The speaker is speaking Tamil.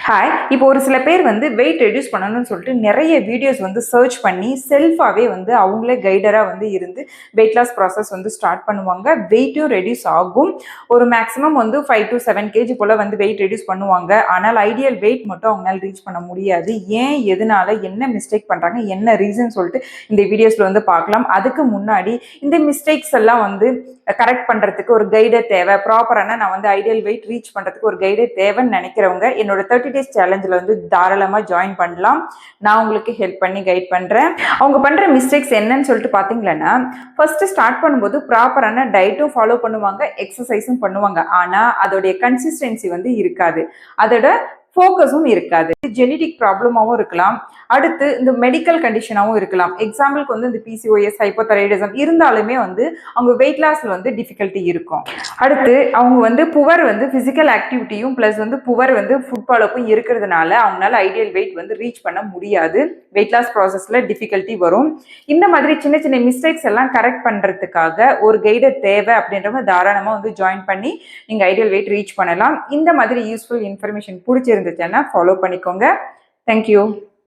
ஹாய். இப்போ ஒரு சில பேர் வந்து வெயிட் ரெடியூஸ் பண்ணணும்னு சொல்லிட்டு நிறைய வீடியோஸ் வந்து சர்ச் பண்ணி செல்ஃபாகவே வந்து அவங்களே கைடராக வந்து இருந்து வெயிட் லாஸ் ப்ராசஸ் வந்து ஸ்டார்ட் பண்ணுவாங்க. வெயிட்டும் ரெடியூஸ் ஆகும். ஒரு மேக்ஸிமம் வந்து 5 to 7 kg போல் வந்து வெயிட் ரெடியூஸ் பண்ணுவாங்க. ஆனால் ஐடியல் வெயிட் மட்டும் அவங்களால ரீச் பண்ண முடியாது. ஏன், எதனால, என்ன மிஸ்டேக் பண்ணுறாங்க, என்ன ரீசன் சொல்லிட்டு இந்த வீடியோஸில் வந்து பார்க்கலாம். அதுக்கு முன்னாடி இந்த மிஸ்டேக்ஸ் எல்லாம் வந்து கரெக்ட் பண்ணுறதுக்கு ஒரு கைடே தேவை, ப்ராப்பரான நான் வந்து ஐடியல் வெயிட் ரீச் பண்ணுறதுக்கு ஒரு கைடே தேவைன்னு நினைக்கிறவங்க என்னோட 30 days சேலஞ்சில் வந்து தாராளமாக ஜாயின் பண்ணலாம். நான் உங்களுக்கு ஹெல்ப் பண்ணி கைட் பண்ணுறேன். அவங்க பண்ணுற மிஸ்டேக்ஸ் என்னன்னு சொல்லிட்டு பார்த்தீங்கன்னா, ஃபர்ஸ்ட் ஸ்டார்ட் பண்ணும்போது ப்ராப்பரான டயட்டும் ஃபாலோ பண்ணுவாங்க, எக்ஸசைஸும் பண்ணுவாங்க. ஆனால் அதோடைய கன்சிஸ்டன்சி வந்து இருக்காது, அதோட ஃபோக்கஸும் இருக்காது. ஜெனடிக் ப்ராப்ளமாகவும் இருக்கலாம், அடுத்து இந்த மெடிக்கல் கண்டிஷனாகவும் இருக்கலாம். எக்ஸாம்பிளுக்கு வந்து இந்த பிசிஓஎஸ், ஹைப்போதைராய்டிசம் இருந்தாலுமே வந்து அவங்க வெயிட் லாஸ்ல வந்து டிஃபிகல்ட்டி இருக்கும். அடுத்து அவங்க வந்து புவர் வந்து பிசிக்கல் ஆக்டிவிட்டியும் பிளஸ் வந்து புவர் வந்து ஃபுட் ஃபாலோப்பும் இருக்கிறதுனால அவங்களால ஐடியல் வெயிட் வந்து ரீச் பண்ண முடியாது. வெயிட் லாஸ் ப்ராசஸ்ல டிஃபிகல்ட்டி வரும். இந்த மாதிரி சின்ன சின்ன மிஸ்டேக்ஸ் எல்லாம் கரெக்ட் பண்றதுக்காக ஒரு கைடர் தேவை அப்படின்றவங்க தாராளமாக வந்து ஜாயின் பண்ணி நீங்க ஐடியல் வெயிட் ரீச் பண்ணலாம். இந்த மாதிரி யூஸ்ஃபுல் இன்ஃபர்மேஷன் பிடிச்சிருந்துச்சுன்னா ஃபாலோ பண்ணிக்கோங்க. தேங்க்யூ.